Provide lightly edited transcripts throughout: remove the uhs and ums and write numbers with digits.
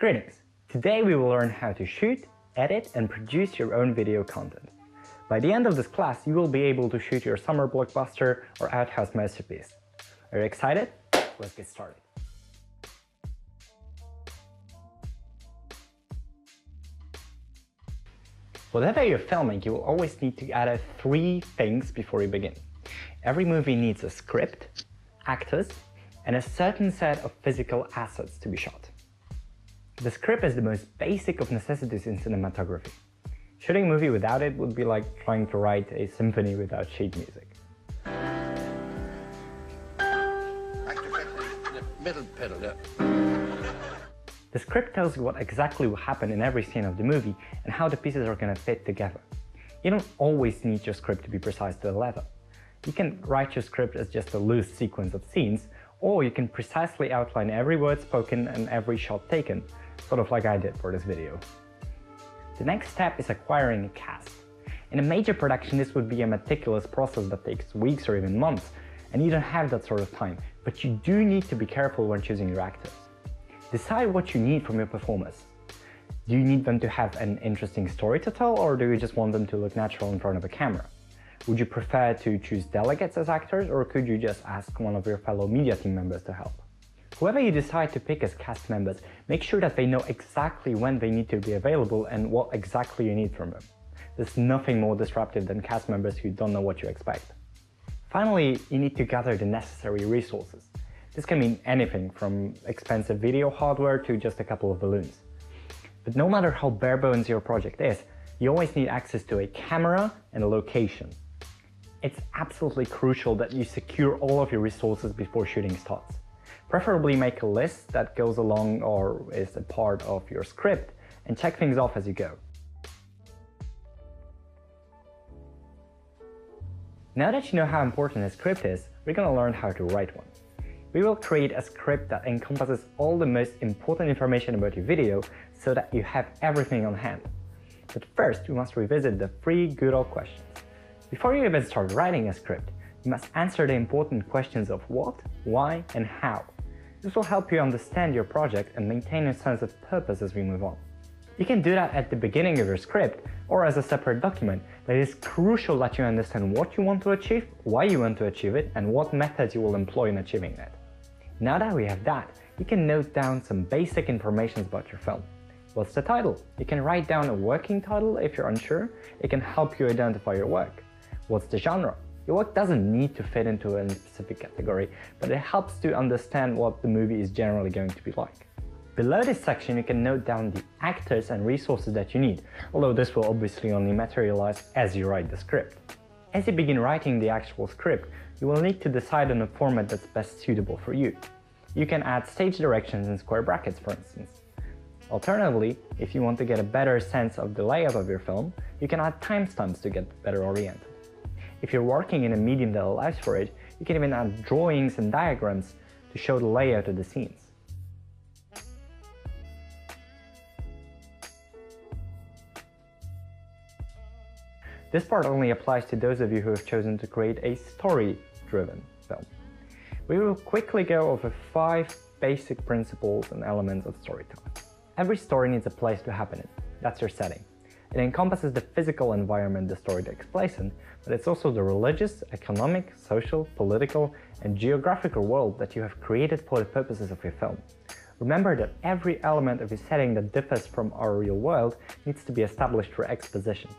Greetings! Today we will learn how to shoot, edit and produce your own video content. By the end of this class, you will be able to shoot your summer blockbuster or outhouse masterpiece. Are you excited? Let's get started. Whatever you're filming, you will always need to add 3 things before you begin. Every movie needs a script, actors, and a certain set of physical assets to be shot. The script is the most basic of necessities in cinematography. Shooting a movie without it would be like trying to write a symphony without sheet music. Middle pedal, yeah. The script tells you what exactly will happen in every scene of the movie and how the pieces are going to fit together. You don't always need your script to be precise to the letter. You can write your script as just a loose sequence of scenes, or you can precisely outline every word spoken and every shot taken, sort of like I did for this video. The next step is acquiring a cast. In a major production, this would be a meticulous process that takes weeks or even months, and you don't have that sort of time, but you do need to be careful when choosing your actors. Decide what you need from your performers. Do you need them to have an interesting story to tell, or do you just want them to look natural in front of a camera? Would you prefer to choose delegates as actors, or could you just ask one of your fellow media team members to help? Whoever you decide to pick as cast members, make sure that they know exactly when they need to be available and what exactly you need from them. There's nothing more disruptive than cast members who don't know what you expect. Finally, you need to gather the necessary resources. This can mean anything from expensive video hardware to just a couple of balloons. But no matter how bare bones your project is, you always need access to a camera and a location. It's absolutely crucial that you secure all of your resources before shooting starts. Preferably make a list that goes along or is a part of your script and check things off as you go. Now that you know how important a script is, we're going to learn how to write one. We will create a script that encompasses all the most important information about your video so that you have everything on hand. But first, we must revisit the 3 good old questions. Before you even start writing a script, you must answer the important questions of what, why, and how. This will help you understand your project and maintain a sense of purpose as we move on. You can do that at the beginning of your script or as a separate document, but it is crucial that you understand what you want to achieve, why you want to achieve it, and what methods you will employ in achieving it. Now that we have that, you can note down some basic information about your film. What's the title? You can write down a working title if you're unsure. It can help you identify your work. What's the genre? Your work doesn't need to fit into a specific category, but it helps to understand what the movie is generally going to be like. Below this section, you can note down the actors and resources that you need, although this will obviously only materialize as you write the script. As you begin writing the actual script, you will need to decide on a format that's best suitable for you. You can add stage directions in square brackets, for instance. Alternatively, if you want to get a better sense of the layout of your film, you can add timestamps to get better oriented. If you're working in a medium that allows for it, you can even add drawings and diagrams to show the layout of the scenes. This part only applies to those of you who have chosen to create a story-driven film. We will quickly go over 5 basic principles and elements of storytelling. Every story needs a place to happen in. That's your setting. It encompasses the physical environment the story takes place in, but it's also the religious, economic, social, political, and geographical world that you have created for the purposes of your film. Remember that every element of your setting that differs from our real world needs to be established through exposition.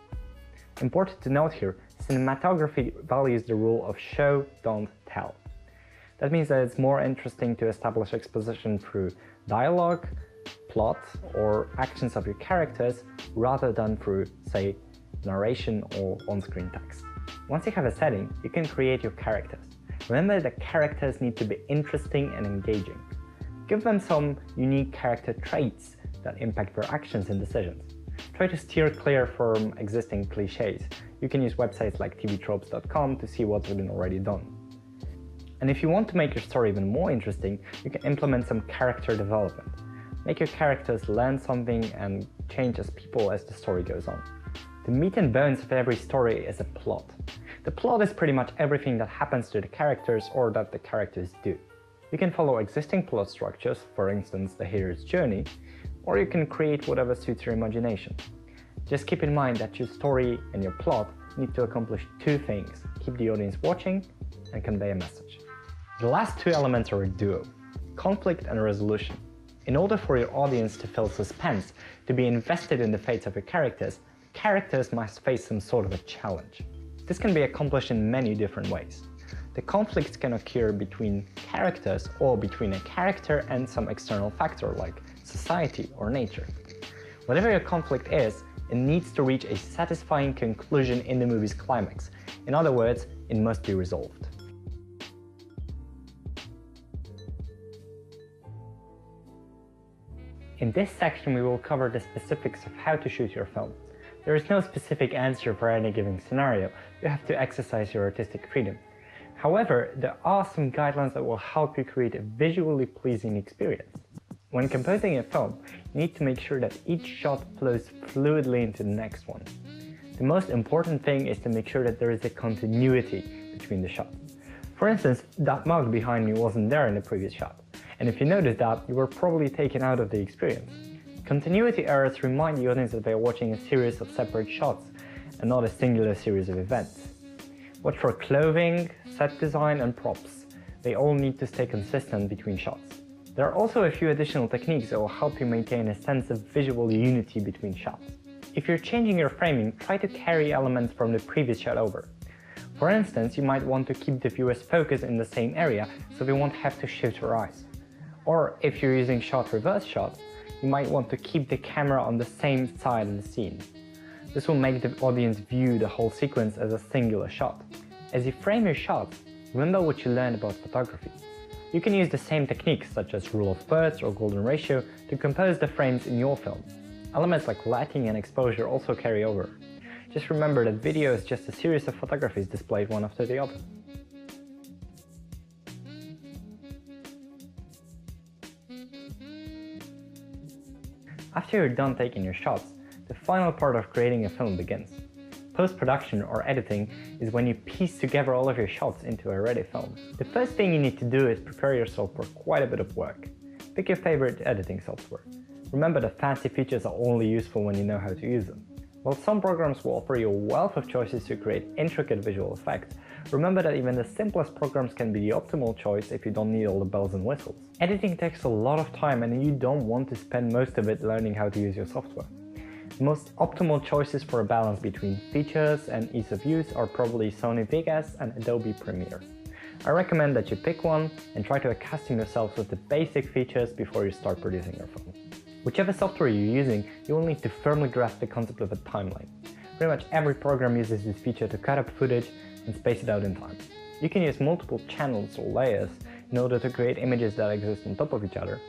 Important to note here, cinematography values the rule of show, don't tell. That means that it's more interesting to establish exposition through dialogue, plot, or actions of your characters rather than through, say, narration or on-screen text. Once you have a setting, you can create your characters. Remember that characters need to be interesting and engaging. Give them some unique character traits that impact their actions and decisions. Try to steer clear from existing cliches. You can use websites like tvtropes.com to see what's been already done. And if you want to make your story even more interesting, you can implement some character development. Make your characters learn something and change as people as the story goes on. The meat and bones of every story is a plot. The plot is pretty much everything that happens to the characters or that the characters do. You can follow existing plot structures, for instance the hero's journey, or you can create whatever suits your imagination. Just keep in mind that your story and your plot need to accomplish two things: keep the audience watching and convey a message. The last two elements are a duo: conflict and resolution. In order for your audience to feel suspense, to be invested in the fates of your characters must face some sort of a challenge. This can be accomplished in many different ways. The conflicts can occur between characters or between a character and some external factor like society or nature. Whatever your conflict is, it needs to reach a satisfying conclusion in the movie's climax. In other words, it must be resolved. In this section, we will cover the specifics of how to shoot your film. There is no specific answer for any given scenario. You have to exercise your artistic freedom. However, there are some guidelines that will help you create a visually pleasing experience. When composing a film, you need to make sure that each shot flows fluidly into the next one. The most important thing is to make sure that there is a continuity between the shots. For instance, that mug behind me wasn't there in the previous shot, and if you notice that, you were probably taken out of the experience. Continuity errors remind the audience that they are watching a series of separate shots and not a singular series of events. Watch for clothing, set design, and props. They all need to stay consistent between shots. There are also a few additional techniques that will help you maintain a sense of visual unity between shots. If you're changing your framing, try to carry elements from the previous shot over. For instance, you might want to keep the viewer's focus in the same area so they won't have to shift your eyes. Or if you're using shot-reverse shot, you might want to keep the camera on the same side of the scene. This will make the audience view the whole sequence as a singular shot. As you frame your shots, remember what you learned about photography. You can use the same techniques such as rule of thirds or golden ratio to compose the frames in your film. Elements like lighting and exposure also carry over. Just remember that video is just a series of photographies displayed one after the other. After you're done taking your shots, the final part of creating a film begins. Post-production or editing is when you piece together all of your shots into a ready film. The first thing you need to do is prepare yourself for quite a bit of work. Pick your favorite editing software. Remember that fancy features are only useful when you know how to use them. While some programs will offer you a wealth of choices to create intricate visual effects, remember that even the simplest programs can be the optimal choice if you don't need all the bells and whistles. Editing takes a lot of time and you don't want to spend most of it learning how to use your software. The most optimal choices for a balance between features and ease of use are probably Sony Vegas and Adobe Premiere. I recommend that you pick one and try to accustom yourself with the basic features before you start producing your film. Whichever software you're using, you will need to firmly grasp the concept of a timeline. Pretty much every program uses this feature to cut up footage and space it out in time. You can use multiple channels or layers in order to create images that exist on top of each other.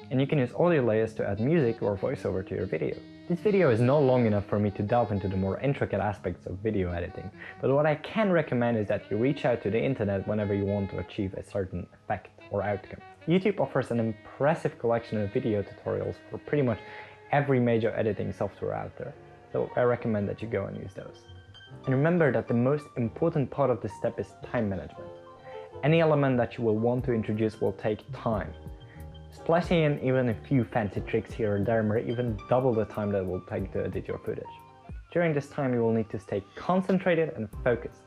And you can use audio layers to add music or voiceover to your video. This video is not long enough for me to delve into the more intricate aspects of video editing, but what I can recommend is that you reach out to the internet whenever you want to achieve a certain effect or outcome. YouTube offers an impressive collection of video tutorials for pretty much every major editing software out there, so I recommend that you go and use those. And remember that the most important part of this step is time management. Any element that you will want to introduce will take time. Splicing in even a few fancy tricks here and there may even double the time that it will take to edit your footage. During this time you will need to stay concentrated and focused.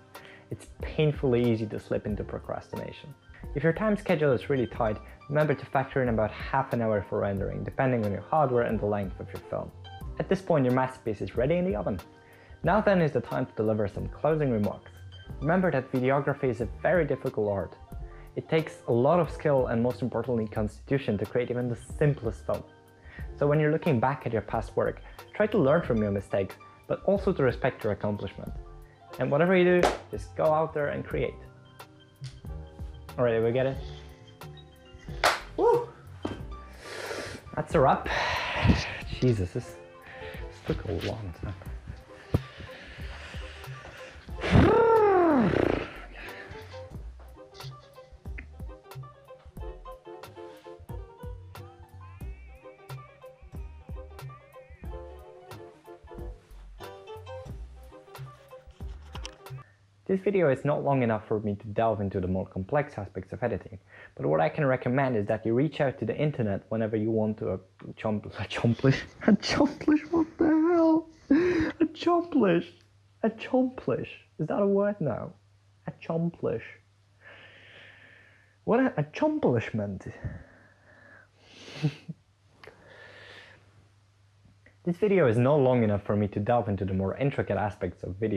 It's painfully easy to slip into procrastination. If your time schedule is really tight, remember to factor in about half an hour for rendering, depending on your hardware and the length of your film. At this point your masterpiece is ready in the oven. Now then is the time to deliver some closing remarks. Remember that videography is a very difficult art. It takes a lot of skill and most importantly constitution to create even the simplest film. So when you're looking back at your past work, try to learn from your mistakes, but also to respect your accomplishment. And whatever you do, just go out there and create. Alright, did we get it? Woo! That's a wrap. Jesus, this took a long time. This video is not long enough for me to delve into the more complex aspects of editing, but what I can recommend is that you reach out to the internet whenever you want to accomplish, what the hell? Accomplish. Is that a word now? Accomplish. What an accomplishment. This video is not long enough for me to delve into the more intricate aspects of video